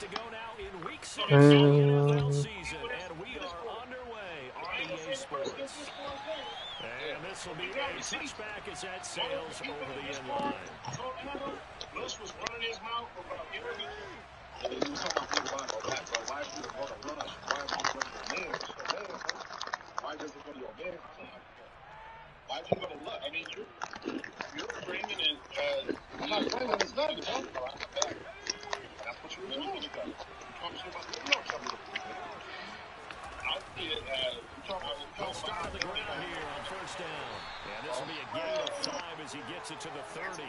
to go now in week 6 of the NFL season, and we are underway on EA Sports. And this will be a touchback as that sails over the end line. Lewis was running his mouth about everything. Why does it go to your man? Why is he going to look? I mean, you're bringing in. I'm not bringing his nuggets. That's what you're really going to do. You talk about the real trouble. I see it as He'll start on the ground here on first down. And this will be a gain of 5 as he gets it to the 30.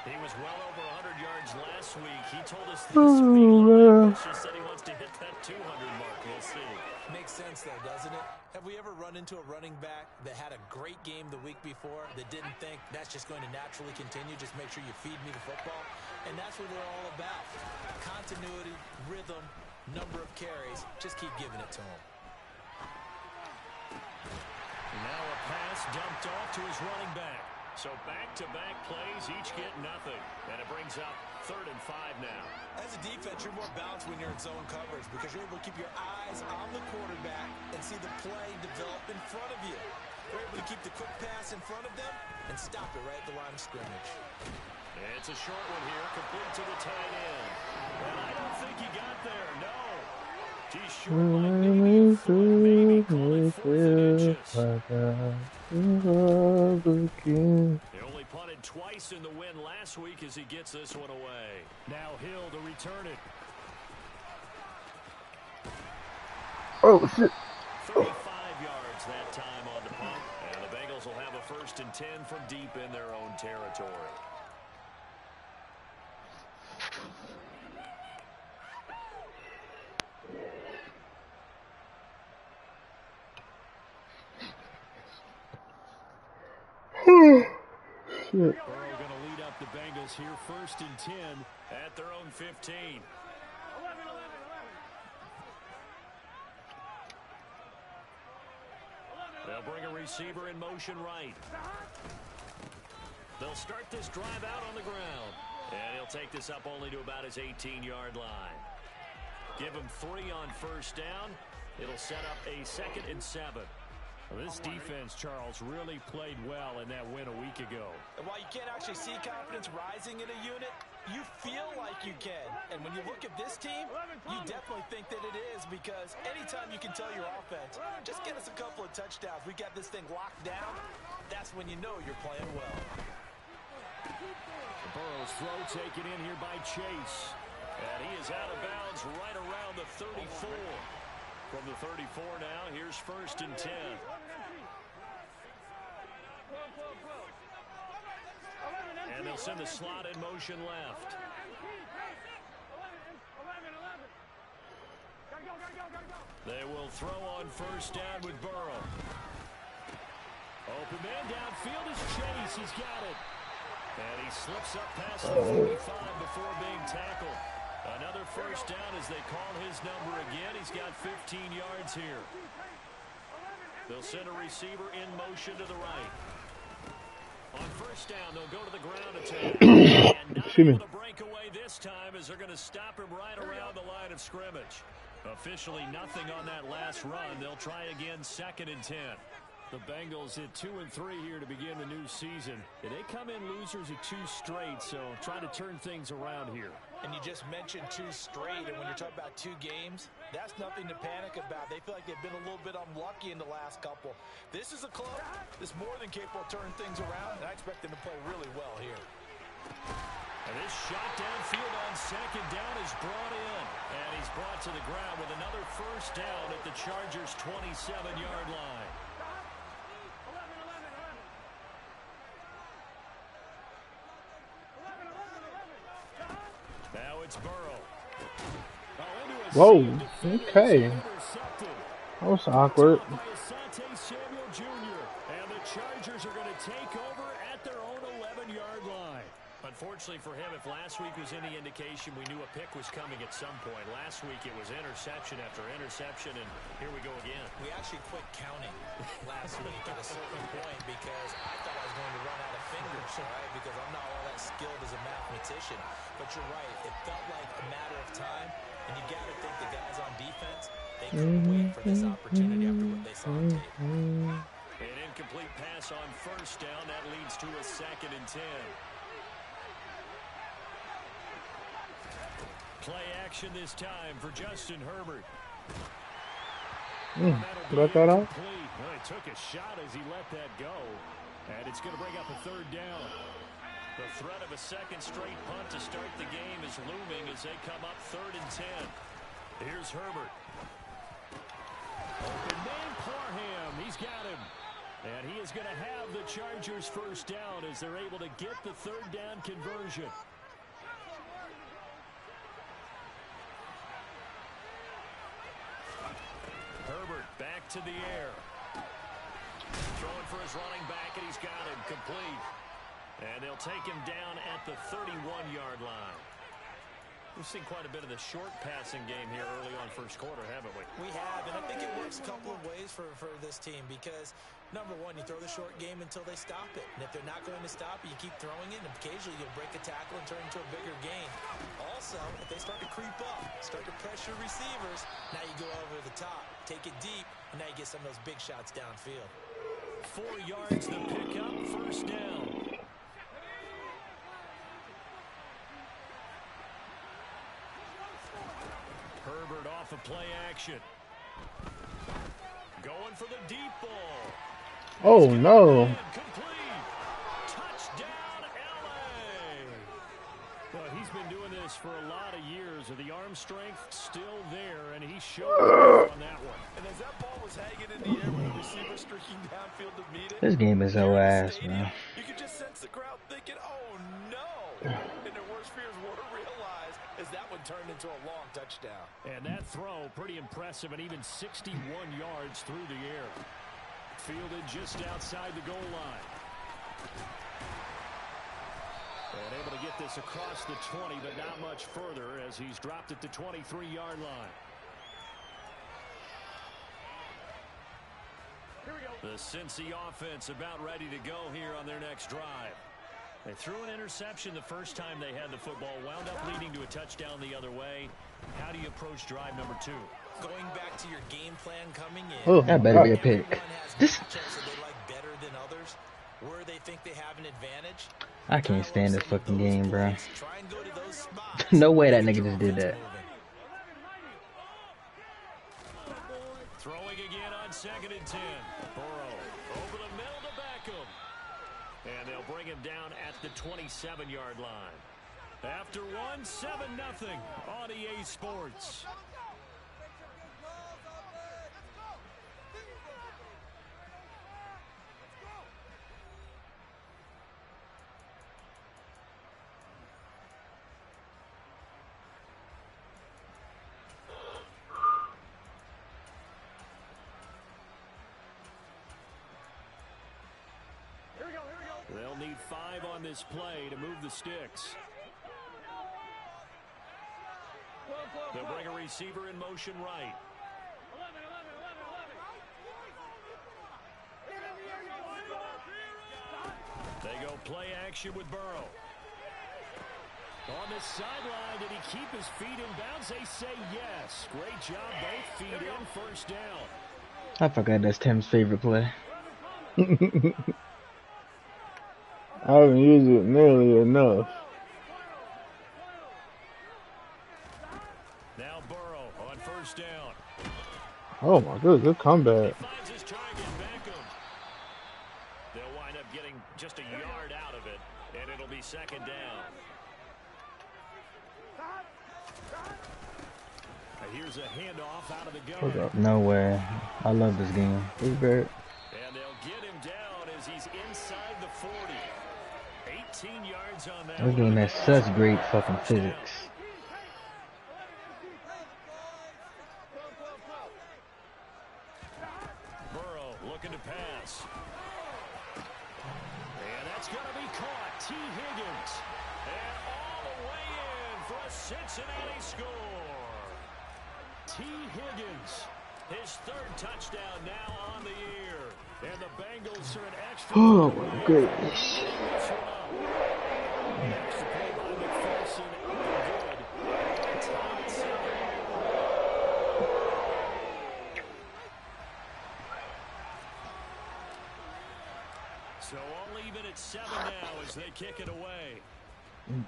He was well over 100 yards last week. He told us this week just said he wants to hit that 200 mark. We'll see. Makes sense, though, doesn't it? Have we ever run into a running back that had a great game the week before that didn't think that's just going to naturally continue? Just make sure you feed me the football. And that's what they're all about. Continuity, rhythm, number of carries. Just keep giving it to him. Now a pass dumped off to his running back. So back-to-back plays, each get nothing. And it brings up 3rd and 5 now. As a defense, you're more balanced when you're in zone coverage because you're able to keep your eyes on the quarterback and see the play develop in front of you. You're able to keep the quick pass in front of them and stop it right at the line of scrimmage. It's a short one here, complete to the tight end. And I don't think he got there, no. He's short like maybe a foot, maybe call it 4th inches. He only punted twice in the win last week as he gets this one away. Now Hill to return it. Oh, shit. 35 yards that time on the punt. And the Bengals will have a 1st and 10 from deep in their own territory. Burrow going to lead up the Bengals here, 1st and 10 at their own 15. They'll bring a receiver in motion right. They'll start this drive out on the ground. And he'll take this up only to about his 18-yard line. Give him 3 on first down. It'll set up a 2nd and 7. Well, this defense, Charles, really played well in that win a week ago. And while you can't actually see confidence rising in a unit, you feel like you can. And when you look at this team, you definitely think that it is because anytime you can tell your offense, just get us a couple of touchdowns, we got this thing locked down, that's when you know you're playing well. Burrow's throw taken in here by Chase. And he is out of bounds right around the 34. From the 34 now, here's 1st and 10. And they'll send the slot in motion left. They will throw on first down with Burrow. Open man downfield is Chase. He's got it. And he slips up past the 45 before being tackled. Another first down as they call his number again. He's got 15 yards here. They'll send a receiver in motion to the right. On first down, they'll go to the ground attack. And not able to break away this time as they're going to stop him right around the line of scrimmage. Officially nothing on that last run. They'll try again 2nd and 10. The Bengals hit 2 and 3 here to begin the new season. And they come in losers of 2 straight, so trying to turn things around here. And you just mentioned 2 straight, and when you're talking about 2 games, that's nothing to panic about. They feel like they've been a little bit unlucky in the last couple. This is a club that's more than capable of turning things around, and I expect them to play really well here. And this shot downfield on 2nd down is brought in. And he's brought to the ground with another first down at the Chargers' 27-yard line. Now it's Burrow. Whoa, okay. That was awkward. And the Chargers are going to take over at their own 11-yard line. Unfortunately for him, if last week was any indication, we knew a pick was coming at some point. Last week it was interception after interception, and here we go again. We actually quit counting last week at a certain point because I thought I was going to run out of fingers, right? Because I'm not all that skilled as a mathematician. But you're right. It felt like a matter of time defense, they couldn't wait for this opportunity after what they saw on tape. An incomplete pass on first down. That leads to a 2nd and 10. Play action this time for Justin Herbert. Let that out. Well, he took a shot as he let that go. And it's going to bring up a 3rd down. The threat of a 2nd straight punt to start the game is looming as they come up 3rd and 10. Here's Herbert. Open man, Parham. He's got him. And he is going to have the Chargers 1st down as they're able to get the 3rd down conversion. Herbert back to the air. Throwing for his running back, and he's got him complete. And they'll take him down at the 31-yard line. We've seen quite a bit of the short passing game here early on first quarter, haven't we? We have, and I think it works a couple of ways for this team because, number one, you throw the short game until they stop it. And if they're not going to stop it, you keep throwing it, and occasionally you'll break a tackle and turn into a bigger gain. Also, if they start to creep up, start to pressure receivers, now you go over the top, take it deep, and now you get some of those big shots downfield. 4 yards to pick up, 1st down. Herbert off of play action. Going for the deep ball. Oh no. Complete. Touchdown, LA. Well, he's been doing this for a lot of years. The arm strength still there, and he showed it on that one. And as that ball was hanging in the air with the receiver streaking downfield to meet it, This game is so ass, man. you could just sense the crowd thinking, oh no. And their worst fears were realized as that one turned into a long touchdown. And that throw, pretty impressive, and even 61 yards through the air. Fielded just outside the goal line. And able to get this across the 20, but not much further as he's dropped it to 23-yard line. Here we go. The Cincy offense about ready to go here on their next drive. They threw an interception the first time they had the football, wound up leading to a touchdown the other way. How do you approach drive number 2? Going back to your game plan coming in. Oh, that better be a pick. This they like better than others, where they think they have an advantage. I can't stand this fucking game, bro. No way that nigga just did that. Throwing again on 2nd and 10. Burrow over the middle to Beckham. And they'll bring him down at the 27-yard line. After 1, 7-0 on EA Sports. They'll need 5 on this play to move the sticks. They'll bring a receiver in motion right. They go play action with Burrow. On the sideline, did he keep his feet in bounds? They say yes. Great job, both feet in, 1st down. I forgot that's Tim's favorite play. I haven't used it nearly enough. Now Burrow on 1st down. Oh my goodness, good comeback. He finds his target, Beckham. They'll wind up getting just a yard out of it, and it'll be 2nd down. Here's a handoff out of the gun. No way. I love this game. Hey, Bert. And they'll get him down as he's inside the 40. 18 yards on that. This game has such great fucking physics. Burrow looking to pass. And that's going to be caught. T. Higgins. And all the way in for a Cincinnati score. T. Higgins, his 3rd touchdown now on the year. And the Bengals are an extra. Oh my goodness. Extra play by McPherson. Good. Time at 7. at 7 now as they kick it away. And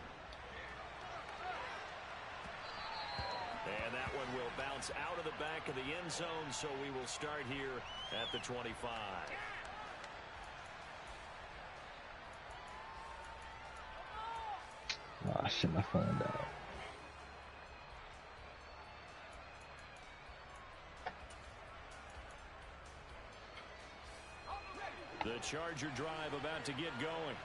that one will bounce out of the back of the end zone, so we will start here at the 25. Oh, shit, my phone died. The Charger drive about to get going.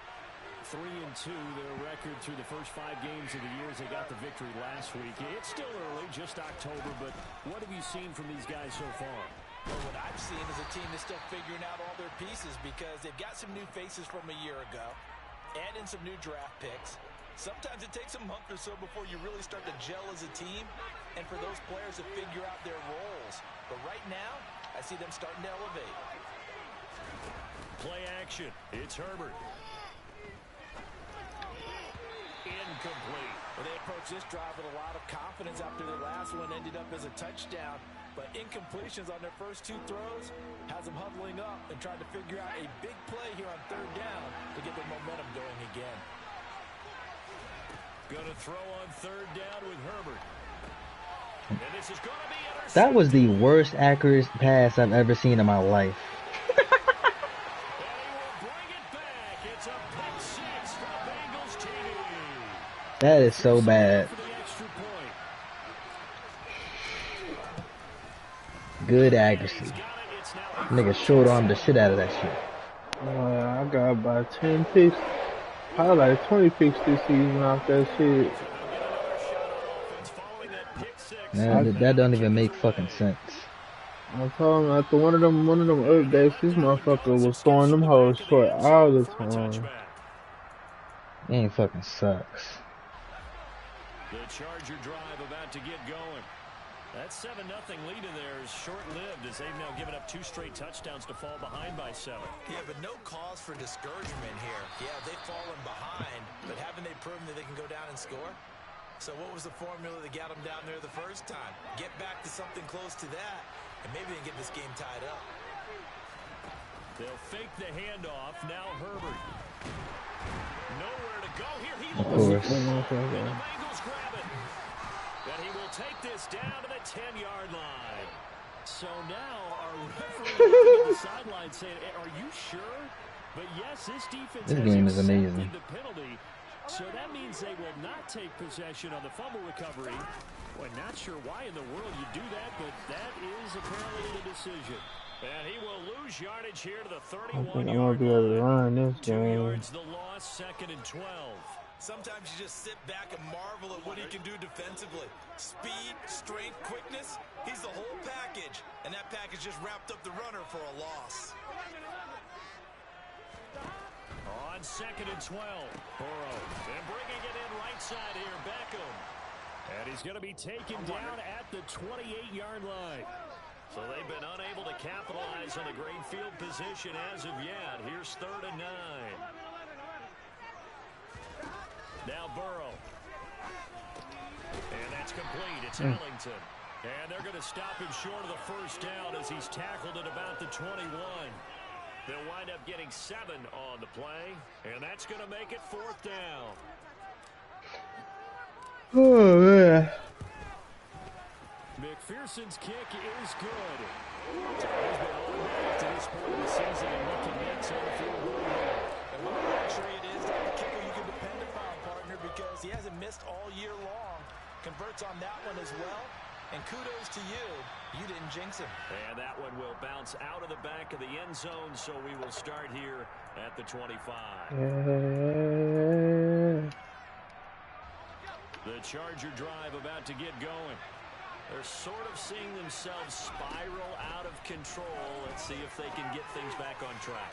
3-2, their record through the first 5 games of the year as they got the victory last week. It's still early, just October, but what have you seen from these guys so far? Well, what I've seen is a team that's still figuring out all their pieces because they've got some new faces from a year ago, add in some new draft picks. Sometimes it takes a month or so before you really start to gel as a team and for those players to figure out their roles. But right now, I see them starting to elevate. Play action. It's Herbert. Incomplete. Well, they approached this drive with a lot of confidence after their last one ended up as a touchdown. But incompletions on their first 2 throws has them huddling up and trying to figure out a big play here on 3rd down to get their momentum going again. Going to throw on 3rd down with Herbert. And this is going to be intercepted. That was the worst accurate pass I've ever seen in my life. That is so bad. Good accuracy. Nigga short armed the shit out of that shit. I got about 10 picks. Probably like 20 picks this season off that shit. Man, that don't even make fucking sense. I told him after one of them updates, this motherfucker was throwing them hoes short all the time. It ain't fucking sucks. The Charger drive about to get going. That 7-0 lead in there is short-lived as they've now given up 2 straight touchdowns to fall behind by 7. Yeah, but no cause for discouragement here. Yeah, they've fallen behind, but haven't they proven that they can go down and score? So what was the formula that got them down there the first time? Get back to something close to that, and maybe they can get this game tied up. They'll fake the handoff. Now Herbert. Nowhere to go here. He Of loses course. it. And the Bengals grab it. And he will take this down to the 10-yard line. So now our referee looking at the sideline saying, are you sure? But yes, this defense This game is amazing. accepted the penalty. So that means they will not take possession on the fumble recovery. Well, not sure why in the world you do that, but that is apparently the decision. And he will lose yardage here to the 31-yard line. I think I'm gonna be able to run this 2 game. yards the loss, 2nd and 12. Sometimes you just sit back and marvel at what he can do defensively. Speed, strength, quickness, he's the whole package. And that package just wrapped up the runner for a loss. On 2nd and 12, Burrow. And bringing it in right side here, Beckham. And he's going to be taken down at the 28-yard line. So they've been unable to capitalize on the great field position as of yet. Here's 3rd and 9. Now Burrow. And that's complete. It's Ellington. And they're going to stop him short of the first down as he's tackled at about the 21. They'll wind up getting 7 on the play. And that's going to make it 4th down. Oh, man. McPherson's kick is good. So he's been automatic to this point of the season and looking next on the field goal. And what a luxury it is to have a kicker you can depend upon, partner, because he hasn't missed all year long. Converts on that one as well. And kudos to you. You didn't jinx him. And that one will bounce out of the back of the end zone, so we will start here at the 25. The Charger drive about to get going. They're sort of seeing themselves spiral out of control. Let's see if they can get things back on track.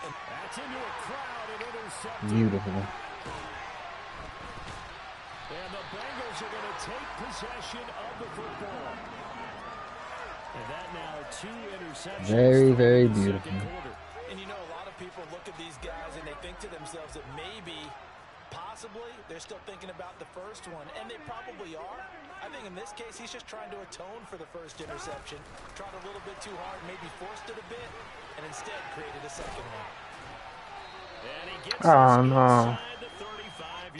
And that's into a crowd and intercepted. Beautiful. And the Bengals are going to take possession of the football. And that now 2 interceptions. Very, very beautiful. And you know, a lot of people look at these guys and they think to themselves that maybe, possibly, they're still thinking about the first one. And they probably are. I think in this case, he's just trying to atone for the first interception. Tried a little bit too hard, maybe forced it a bit, and instead created a second one. And he gets Oh this no. inside the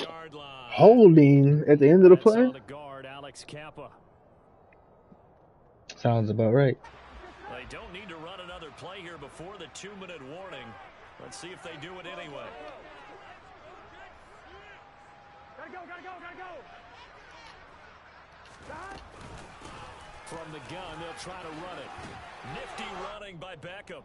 35-yard line. Holding at the end of the play? On the guard, Alex Kappa. Sounds about right. They don't need to run another play here before the 2-minute warning. Let's see if they do it anyway. Gotta go. From the gun, they'll try to run it. Nifty running by Beckham.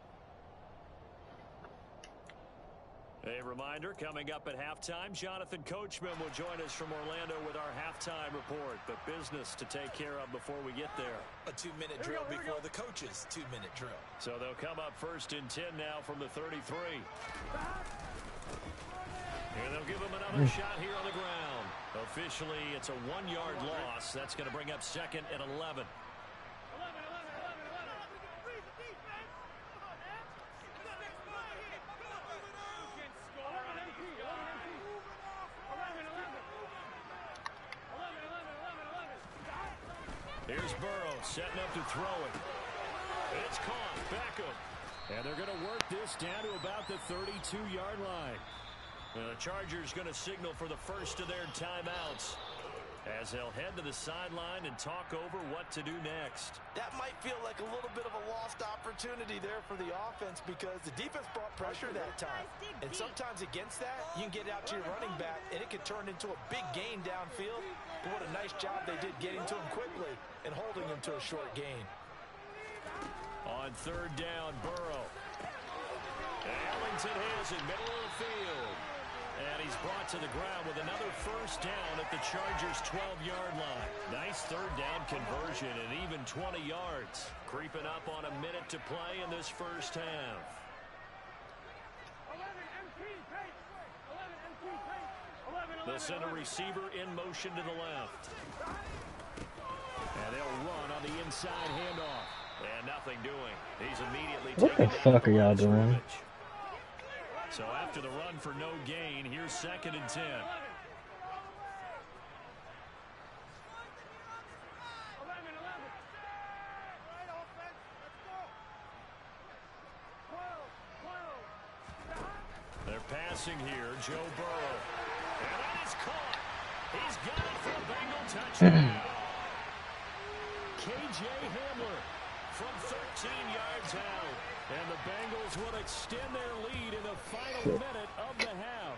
A reminder, coming up at halftime, Jonathan Coachman will join us from Orlando with our halftime report. But business to take care of before we get there. A 2-minute drill before the coach's 2-minute drill. So they'll come up 1st and 10 now from the 33. And they'll give him another shot here on the ground. Officially, it's a 1-yard loss. That's going to bring up 2nd and 11. Here's Burrow setting up to throw it. It's caught. Beckham. And they're going to work this down to about the 32-yard line. And the Chargers going to signal for the first of their timeouts as they'll head to the sideline and talk over what to do next. That might feel like a little bit of a lost opportunity there for the offense because the defense brought pressure that time. And sometimes against that, you can get out to your running back, and it can turn into a big gain downfield. But what a nice job they did getting to him quickly and holding him to a short gain. On 3rd down, Burrow. Ellington has it, middle of the field. And he's brought to the ground with another 1st down at the Chargers' 12-yard line. Nice 3rd down conversion and even 20 yards. Creeping up on a minute to play in this first half. They'll send a receiver in motion to the left. And they'll run on the inside handoff. And nothing doing. He's immediately What the fuck are y'all doing? So after the run for no gain, here's 2nd and 10. They're passing here, Joe Burrow. And that is caught. He's got it for a Bengal touchdown. K.J. Hamler from 13 yards out. And the Bengals will extend their lead in the final minute of the half.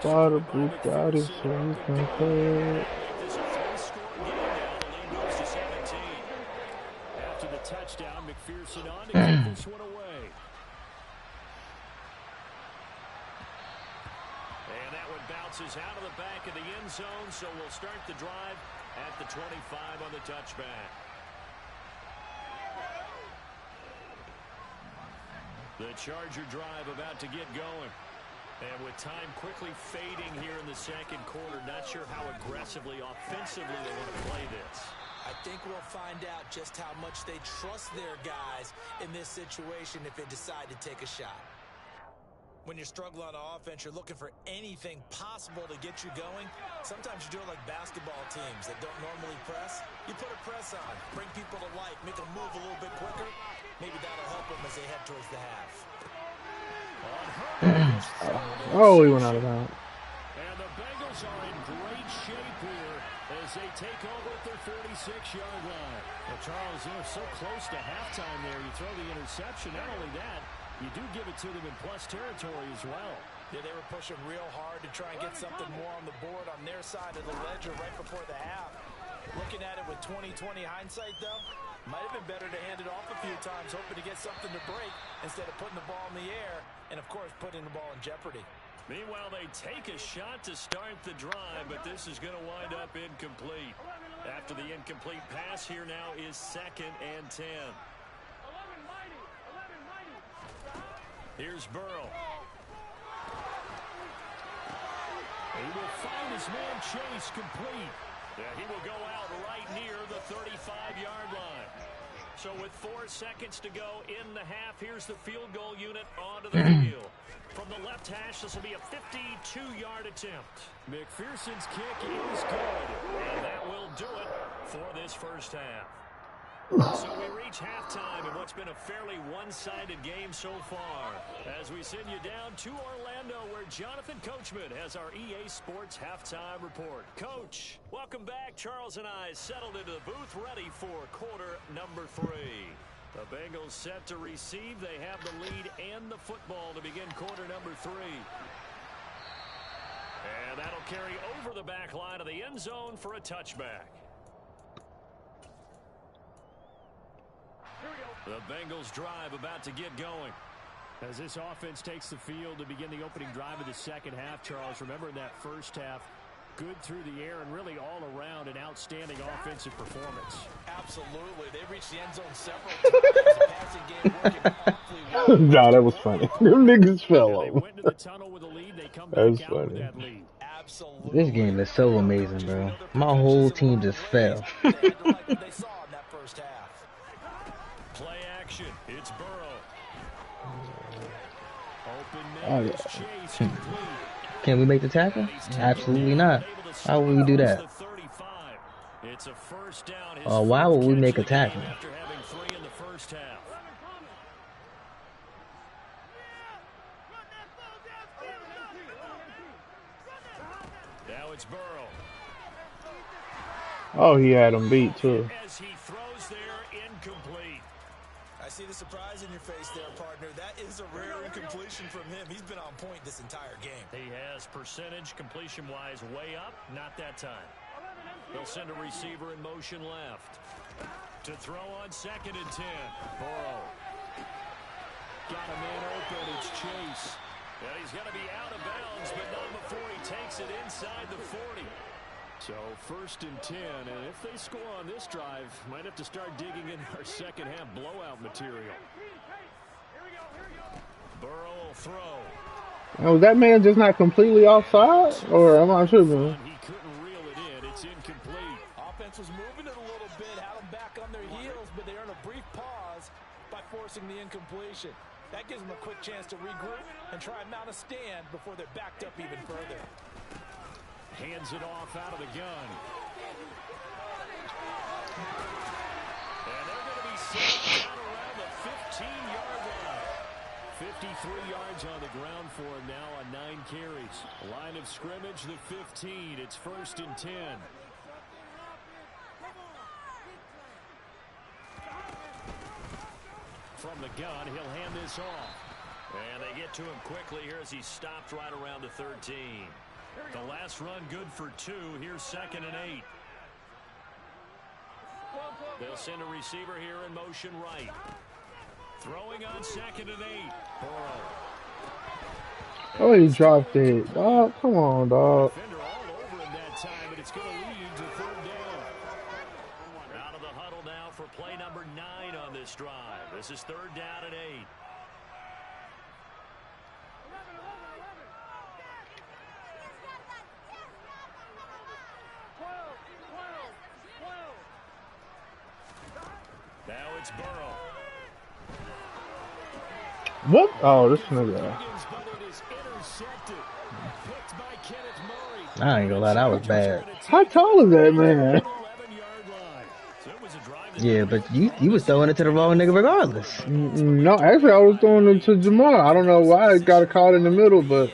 Bada boop, bada so you can play. This is a 3-score game now. The lead goes to 17. After the touchdown, McPherson on to get this one away. And that one bounces out of the back of the end zone, so we'll start the drive at the 25 on the touchback. The Charger drive about to get going. And with time quickly fading here in the 2nd quarter, not sure how aggressively, offensively they want to play this. I think we'll find out just how much they trust their guys in this situation if they decide to take a shot. When you're struggling on offense, you're looking for anything possible to get you going. Sometimes you do it like basketball teams that don't normally press. You put a press on, bring people to life, make them move a little bit quicker. Maybe that'll help them as they head towards the half. Oh, he went out of bounds. And the Bengals are in great shape here as they take over at their 46-yard line. Well, Charles, they're so close to halftime there. You throw the interception. Not only that, you do give it to them in plus territory as well. Yeah, they were pushing real hard to try and get something more on the board on their side of the ledger right before the half. Looking at it with 20/20 hindsight, though, might have been better to hand it off a few times, hoping to get something to break instead of putting the ball in the air and, of course, putting the ball in jeopardy. Meanwhile, they take a shot to start the drive, but this is going to wind up incomplete. After the incomplete pass, here now is 2nd and 10. Here's Burrow. He will find his man Chase complete. Yeah, he will go out right near the 35-yard line. So with 4 seconds to go in the half, here's the field goal unit onto the field. From the left hash, this will be a 52-yard attempt. McPherson's kick is good. And that will do it for this first half. So we reach halftime in what's been a fairly one-sided game so far. As we send you down to Orlando, where Jonathan Coachman has our EA Sports halftime report. Coach, welcome back. Charles and I settled into the booth, ready for quarter number 3. The Bengals set to receive. They have the lead and the football to begin quarter number 3. And that'll carry over the back line of the end zone for a touchback. The Bengals drive about to get going. As this offense takes the field to begin the opening drive of the second half, Charles, remember in that first half, good through the air and really all around an outstanding offensive performance. Absolutely. They reached the end zone several times. The passing game working awfully well. Nah, that was funny. Them niggas fell They over. went to the tunnel with a lead. They come That was back out with funny. that lead. Absolutely. This game is so amazing, bro. My whole team just fell. They had to like what they saw in that first half. Play action. It's Burrow. Open Oh, man yeah. is Chase complete. Can we make the tackle? Absolutely not. How would we do that? It's a first down. Why would we make a tackle? After having 3 in the first half. Now it's Burrow. Oh, he had him beat too. As he throws there, incomplete. I see the surprise in your face there, partner. That is a rare incompletion from him. He's been on point this entire game. He has percentage completion-wise way up. Not that time. They'll send a receiver in motion left. To throw on 2nd and 10. Burrow. Got a man open. It's Chase. And he's going to be out of bounds, but not before he takes it inside the 40. So 1st and 10, and if they score on this drive, might have to start digging in our second half blowout material. Burrow will throw. And was that man just not completely offside? Or am I tripping? He couldn't reel it in. It's incomplete. Offense was moving it a little bit, had them back on their heels, but they earned a brief pause by forcing the incompletion. That gives them a quick chance to regroup and try and mount a stand before they're backed up even further. Hands it off out of the gun. And they're going to be set down around the 15-yard line. 53 yards on the ground for him now on 9 carries. Line of scrimmage, the 15. It's 1st and 10. From the gun, he'll hand this off. And they get to him quickly here as he stopped right around the 13. The last run good for 2. Here's 2nd and 8. They'll send a receiver here in motion right. Throwing on 2nd and 8. Burrow. Oh, he dropped it. Dog, come on, dog. Defender all over him that time, but it's going to lead to 3rd down. Out of the huddle now for play number 9 on this drive. This is 3rd down and 8. Now it's Burrow. What? Oh, this nigga. But it is intercepted. Picked by Kenneth Murray. I ain't gonna lie, that was bad. How tall is that man? 11-yard line. So it was a drive that Yeah, but you was throwing it to the wrong nigga regardless. No, actually, I was throwing it to Jamal. I don't know why it got caught in the middle, but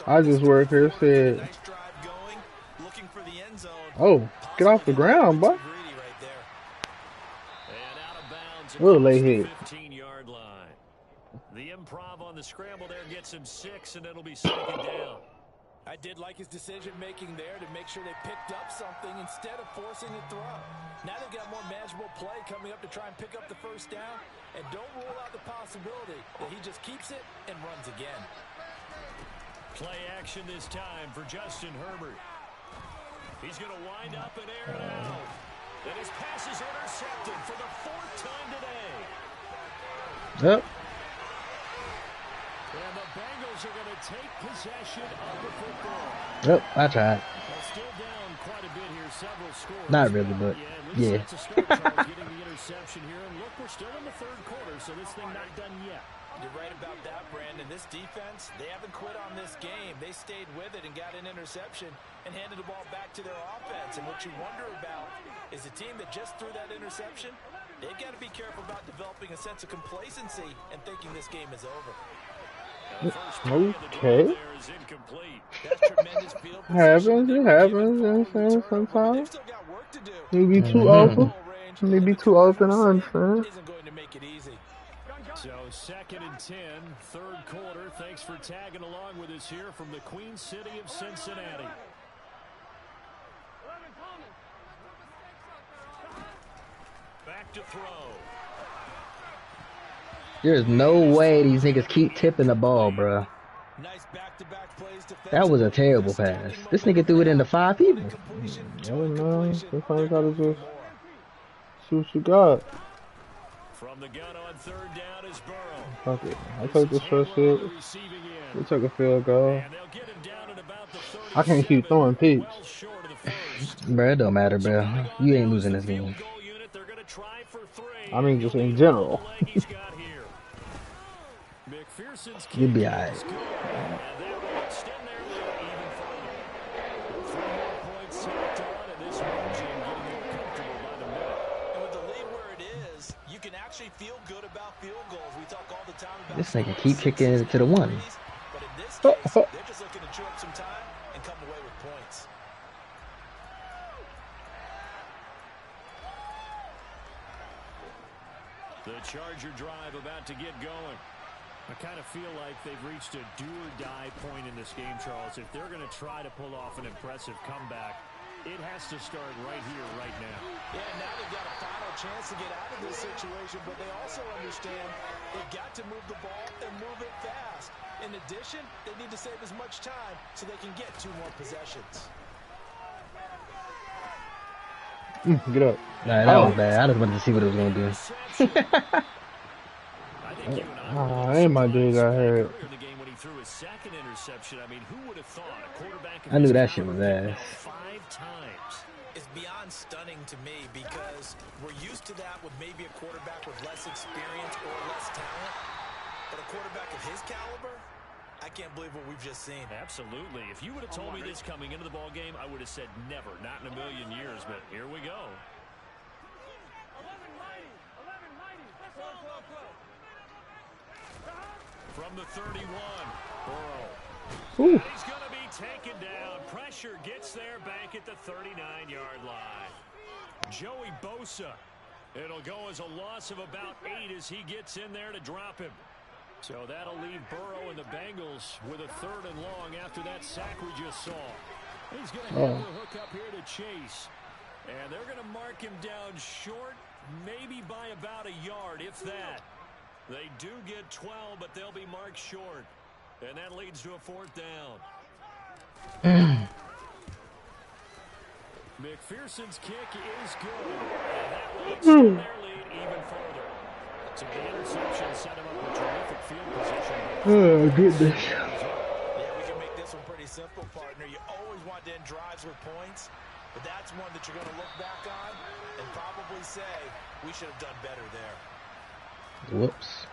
I just worked here. Said, Nice drive going, looking for the end zone. oh, get off the ground, boy. Greedy right there. And out of bounds Little across late the hit. 15-yard line. The improv on the scramble there gets him 6, and it'll be 2nd down. I did like his decision-making there to make sure they picked up something instead of forcing a throw. Now they've got more manageable play coming up to try and pick up the 1st down, and don't rule out the possibility that he just keeps it and runs again. Play action this time for Justin Herbert. He's going to wind up and air it out. And his pass is intercepted for the 4th time today. Yep. And the Bengals are going to take possession of the football. Yep, I tried. Well, still down quite a bit here, several scores. Not really, but At least yeah. that's a start, Charles, getting the interception here. And look, we're still in the 3rd quarter, so this thing not done yet. You're right about that, Brandon. This defense, they haven't quit on this game. They stayed with it and got an interception and handed the ball back to their offense. And what you wonder about is a team that just threw that interception They've got to be careful about developing a sense of complacency and thinking this game is over. Okay. Happens, it happens, you know what I'm saying, sometimes. You be too open. You be too open, I understand. Isn't going to make it easy. So 2nd and 10, third quarter. Thanks for tagging along with us here from the Queen City of Cincinnati. Back to throw. There's no way these niggas keep tipping the ball, bro. Nice back-to-back plays. That was a terrible pass. This nigga threw it into 5 people. I don't know. Sometimes you gotta just see what you got. From the gun on 3rd down is Burrow. Fuck it. I'll take this first shit. We'll take a field goal. I can't keep throwing picks. Bro, it don't matter, bro. You ain't losing this game. I mean, just in general. You'll be alright. Feel good about field goals. We talk all the time about this nigga keep kicking it to the 1. But in this case, they're just looking to chew up some time and come away with points. The Charger drive about to get going. I kind of feel like they've reached a do-or-die point in this game, Charles. If they're going to try to pull off an impressive comeback, it has to start right here, right now. Yeah, now they've got a final chance to get out of this situation, but they also understand they've got to move the ball and move it fast. In addition, they need to save as much time so they can get 2 more possessions. Get up. Nah, that was bad. I just wanted to see what it was going to do. Ain't my dude got hurt. I knew that shit was ass. 5 times. It's beyond stunning to me because we're used to that with maybe a quarterback with less experience or less talent. But a quarterback of his caliber, I can't believe what we've just seen. Absolutely. If you would have told me this coming into the ball game, I would have said never, not in a million years. But here we go. From the 31, Burrow. He's going to be taken down. Pressure gets there back at the 39-yard line. Joey Bosa. It'll go as a loss of about 8 as he gets in there to drop him. So that'll leave Burrow and the Bengals with a 3rd and long after that sack we just saw. He's going to have the hook up here to Chase. And they're going to mark him down short, maybe by about a yard, if that. They do get 12, but they'll be marked short. And that leads to a 4th down. McPherson's kick is good. And that will extend their lead even further. So the interception set him up with terrific field position. Oh, goodness. Yeah, we can make this one pretty simple, partner. You always want to end drives with points, but that's one that you're going to look back on and probably say, we should have done better there. Whoops.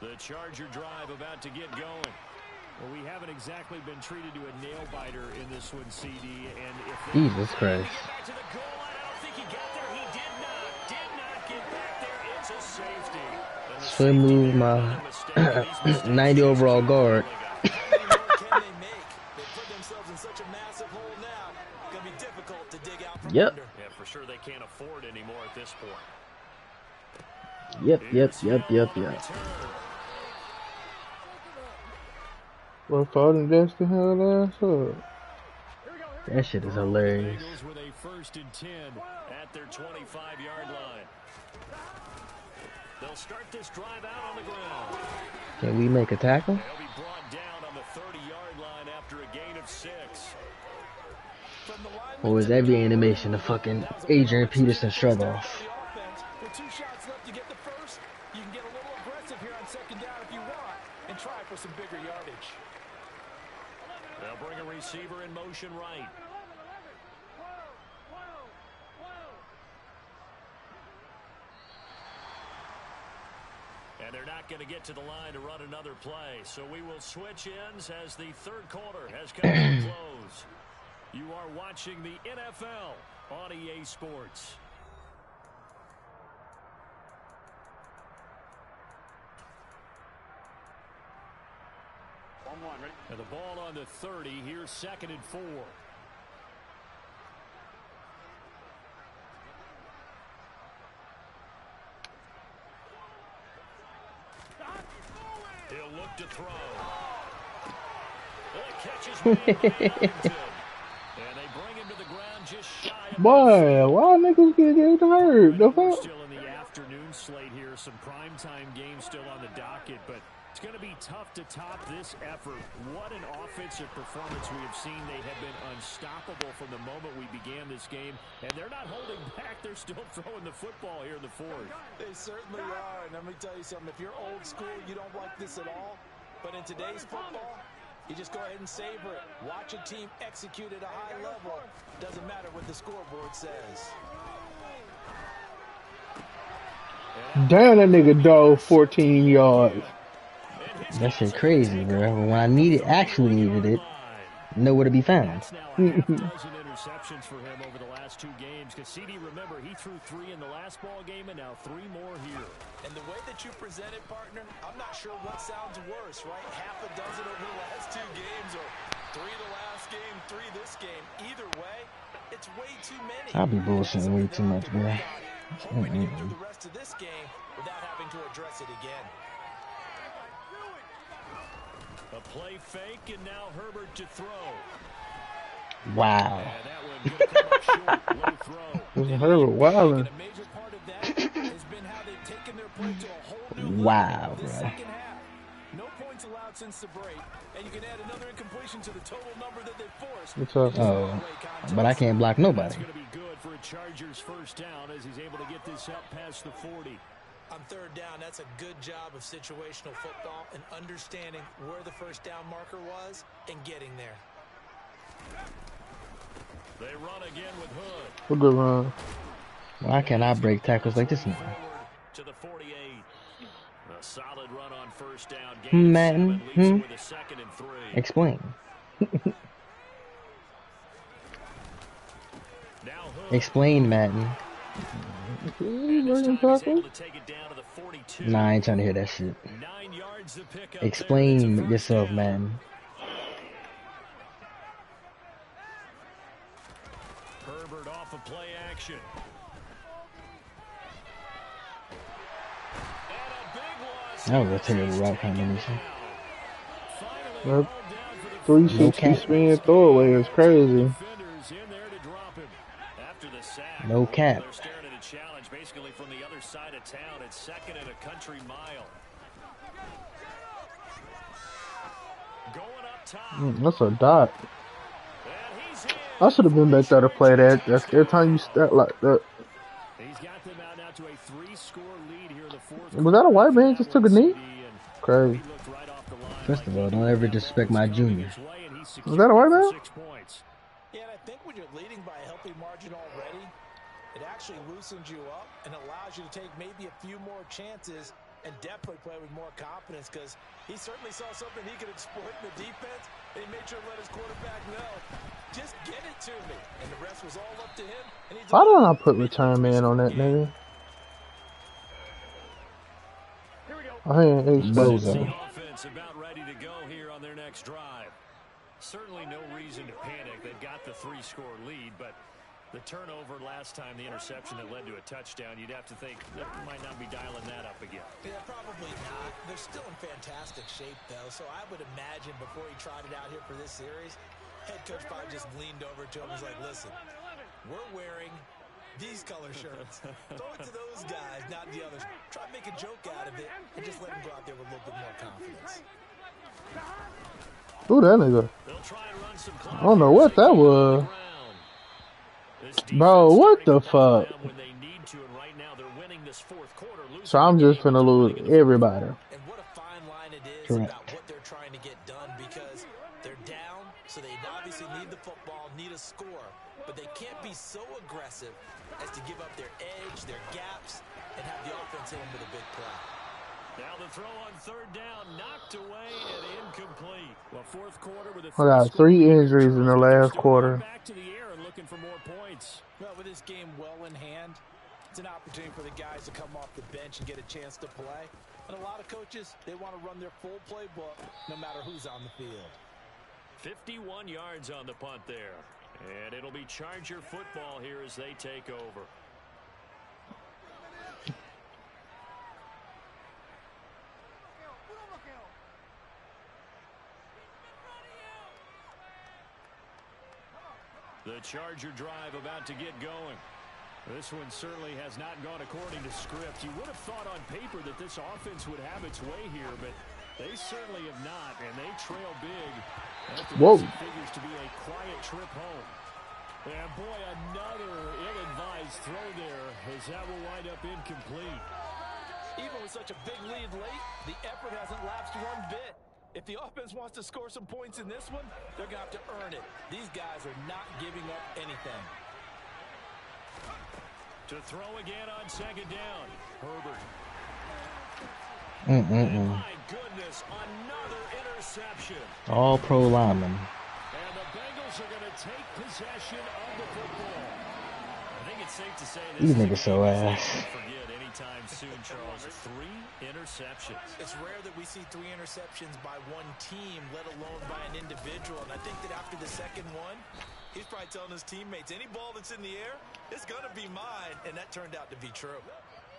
The Charger drive about to get going. Well, we haven't exactly been treated to a nail-biter in this one, CD. And if Jesus Christ. get back to the goal line, I don't think he got there. He did not get back there. It's a safety. Should move my 90 overall guard. Can they make? They put themselves in such a massive hole now. It's going to be difficult to dig out from Yep. under. Yeah, for sure they can't afford anymore at this point. Yep. Well, Farden just the hell ass up. That shit is hilarious. Bengals with a 1st and 10 at their 25-yard line. They'll start this drive out on the ground. Can we make a tackle? They'll be brought down on the 30-yard line after a gain of 6. Or is every animation a fucking Adrian Peterson shrug off? With 2 shots left to get the first, you can get a little aggressive here on 2nd down if you want and try for some bigger yardage. They'll bring a receiver in motion right. And they're not going to get to the line to run another play. So we will switch ends as the third quarter has come to a close. You are watching the NFL on EA Sports. And the ball on the 30. Here's 2nd and 4. He'll look to throw. And it catches me. And they bring him to the ground just shy of Boy, why niggas get hurt? The fuck? Still in the afternoon slate here. Some primetime games still on the docket, but it's going to be tough to top this effort. What an offensive performance we have seen. They have been unstoppable from the moment we began this game, and they're not holding back. They're still throwing the football here in the fourth. They certainly are, and let me tell you something. If you're old school, you don't like this at all, but in today's football, you just go ahead and savor it. Watch a team execute at a high level. Doesn't matter what the scoreboard says. Damn, that nigga dove 14 yards. That shit crazy, bro. When I actually needed it, nowhere to be found. Interceptions for him over the last 2 games. Because CD, remember, he threw 3 in the last ball game and now 3 more here. And the way that you present it, partner, I'm not sure what sounds worse, right? Half a dozen over the last 2 games, or 3 the last game, 3 this game. Either way, it's way too many. I'll be bullshitting way too much, bro. Hoping to get through the rest of this game without having to address it again. A play fake, and now Herbert to throw. Wow. And that one gonna come up short. Low throw. Herbert wildin'. A major part of that has been how they've taken their play to a whole new Wow, level this bro. second half. No points allowed since the break, and you can add another incompletion to the total number that they've forced. What's up? Oh, but I can't block nobody. That's going to be good for a Chargers first down as he's able to get this up past the 40. On 3rd down, that's a good job of situational football and understanding where the first down marker was and getting there. They run again with Hood. A good run. Why can't I break tackles like this? Forward to the 48. A solid run on first down. Gain Man, 7, leads with a 2nd and 3. Explain. Now Hood. Explain, Madden. And this time he's able to take it down to the 42. Nah, I ain't trying to hear that shit. 9 yards to pick up. Explain there. yourself, Down. man. Herbert off of play action. And a big loss. That was a terrible route combination. Finally, Yep. down for the 360 spin throwaway is crazy. defenders in there to drop him. After the sack, No cap. they're staring at a challenge basically from the other side of town. It's 2nd and a country mile. Going up top. That's a dot. And he's in. I should have been back there to play that. That's every time you start like that. He's got them out now to a 3-score lead here in the 4th. Was that a white man just took a knee? Crazy. He looked right off the line. First of all, don't ever disrespect my junior. Was that a white man? 6 points. Yeah, and I think when you're leading by a healthy margin already, it actually loosens you up and allows you to take maybe a few more chances and definitely play with more confidence, because he certainly saw something he could exploit in the defense, and he made sure to let his quarterback know, just get it to me. And the rest was all up to him. And Why don't I put return man on that nigga? I ain't exposed The him. offense about ready to go here on their next drive. Certainly no reason to panic. They've got the 3-score lead, but the turnover last time, the interception that led to a touchdown, you'd have to think that might not be dialing that up again. Yeah, probably not. They're still in fantastic shape, though, so I would imagine before he trotted out here for this series, head coach probably just leaned over to him and was like, listen, we're wearing these color shirts. Throw it to those guys, not the others. Try to make a joke out of it and just let them go out there with a little bit more confidence. Who that nigga? They'll try and run some clock. I don't know what that was. Bro, what the fuck? When they need to, and right now they're winning this 4th quarter. So I'm just finna lose everybody. And what a fine line it is Correct. about what they're trying to get done, because they're down, so they obviously need the football, need a score, but they can't be so aggressive as to give up their edge, their gaps, and have the offense hit them with a big play. Now the throw on third down, knocked away and incomplete. Well, fourth quarter with a I got 3 injuries in the last quarter. Back to the air and looking for more points. Well, with this game well in hand, it's an opportunity for the guys to come off the bench and get a chance to play. And a lot of coaches, they want to run their full playbook no matter who's on the field. 51 yards on the punt there. And it'll be Charger football here as they take over. The Charger drive about to get going. This one certainly has not gone according to script. You would have thought on paper that this offense would have its way here, but they certainly have not, and they trail big. Whoa. Figures to be a quiet trip home. And boy, another ill-advised throw there as that will wind up incomplete. Even with such a big lead late, the effort hasn't lapsed one bit. If the offense wants to score some points in this one, they're going to have to earn it. These guys are not giving up anything. To throw again on second down. Herbert. My goodness, another interception. All pro linemen. And the Bengals are going to take possession of the football. I think it's safe to say These niggas so ass. Forget anytime soon, Charles. 3 interceptions. It's rare that we see 3 interceptions by one team, let alone by an individual. And I think that after the second one, he's probably telling his teammates, any ball that's in the air, it's going to be mine. And that turned out to be true.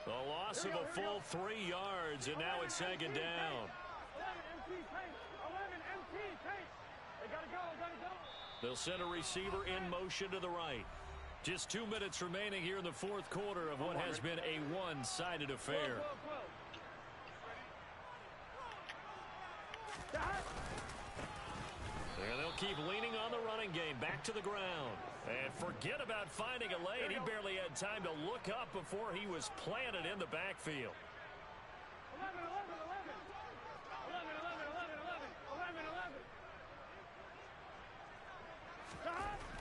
The loss of a full 3 yards, and now it's second down. They'll send a receiver in motion to the right. Just 2 minutes remaining here in the fourth quarter of what has been a one-sided affair. And they'll keep leaning on the running game. Back to the ground. And forget about finding a lane. He barely had time to look up before he was planted in the backfield.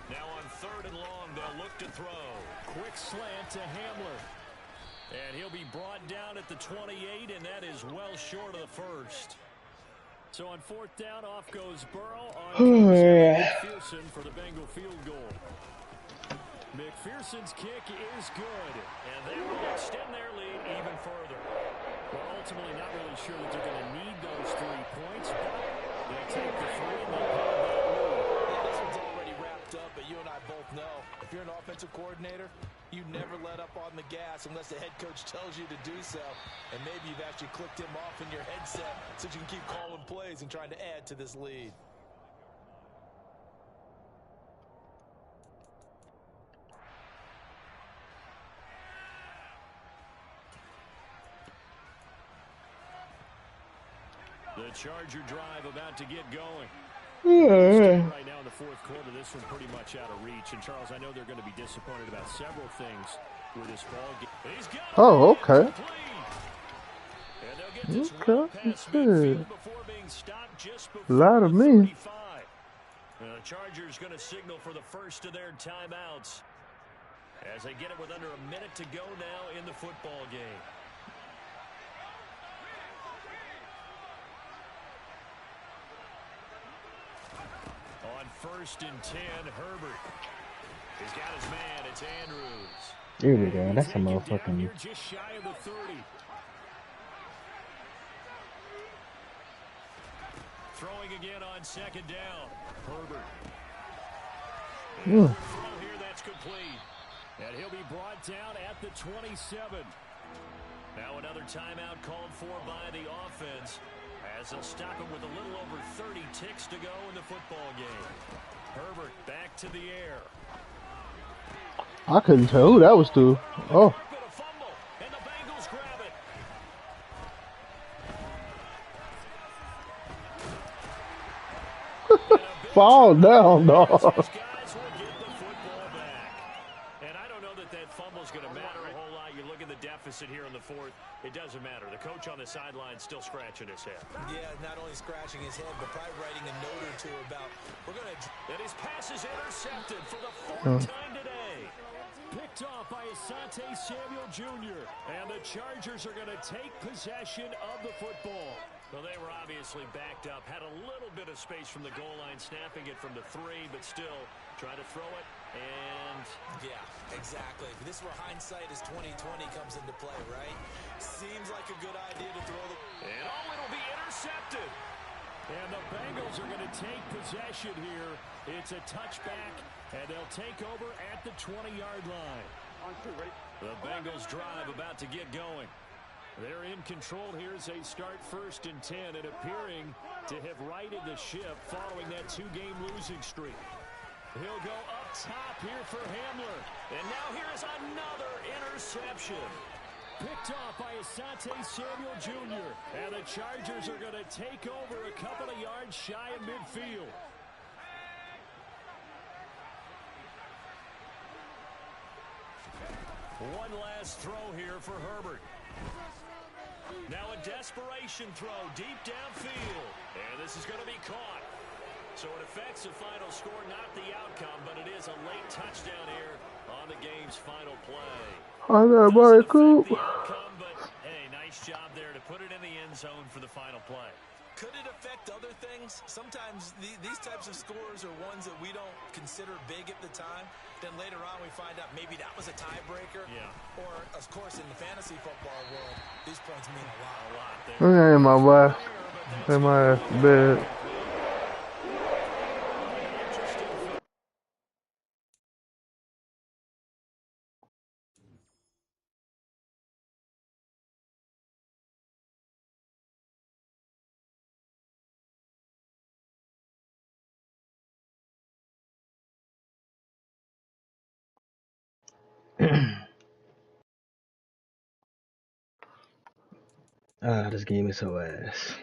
Now on third and long, they'll look to throw. Quick slant to Hamler. And he'll be brought down at the 28, and that is well short of the first. So on fourth down, off goes Burrow on McPherson for the Bengal field goal. McPherson's kick is good. And they will extend their lead even further. We're ultimately not really sure that they're going to need those 3 points, but they'll take the 3 and they'll hold that lead. Yeah, this one's already wrapped up, but you and I both know if you're an offensive coordinator, you never let up on the gas unless the head coach tells you to do so. And maybe you've actually clicked him off in your headset so you can keep calling plays and trying to add to this lead. The Charger drive about to get going. Right now in the fourth quarter, this one pretty much out of reach. And Charles, I know they're going to be disappointed about several things with this ball game. He's got Oh, okay. And they'll get this Okay. past midfield before being stopped just before Lot of me. 35. The Chargers going to signal for the first of their timeouts as they get it with under a minute to go now in the football game. On first and 10, Herbert. He's got his man. It's Andrews. Here we go. That's a motherfucking. Just shy of the 30. Throwing again on second down. Herbert. Mm. Throw here, that's complete. And he'll be brought down at the 27. Now another timeout called for by the offense as they'll stop him with a little over 30 ticks to go in the football game. Herbert back to the air. I couldn't tell who that was to. Oh. A fumble, and the Bengals grab it. Fall down, dog. Guys will get the football back. And I don't know that that fumble's going to matter a whole lot. You look at the deficit here in the fourth. It doesn't matter. The coach on the sideline still scratching his head. Yeah, not only scratching his head, but probably writing a note or two about, we're going to... And his pass is intercepted for the fourth time today. Picked off by Asante Samuel Jr. And the Chargers are going to take possession of the football. Well, they were obviously backed up, had a little bit of space from the goal line, snapping it from the 3, but still trying to throw it. And yeah, exactly. This is where hindsight is 20/20 comes into play, right? Seems like a good idea to throw the... And it'll be intercepted. And the Bengals are going to take possession here. It's a touchback, and they'll take over at the 20-yard line. The Bengals drive about to get going. They're in control here as they start 1st and 10 and appearing to have righted the ship following that 2-game losing streak. He'll go up top here for Hamler. And now here is another interception. Picked off by Asante Samuel Jr. And the Chargers are going to take over a couple of yards shy of midfield. One last throw here for Herbert. Now a desperation throw deep downfield. And this is going to be caught. So it affects the final score, not the outcome, but it is a late touchdown here on the game's final play. Doesn't affect the outcome, but hey, nice job there to put it in the end zone for the final play. Could it affect other things? Sometimes these types of scores are ones that we don't consider big at the time. Then later on we find out maybe that was a tiebreaker. Yeah. Or, of course, in the fantasy football world, these points mean a lot. Okay, my boy. In my bed. This game is so ass.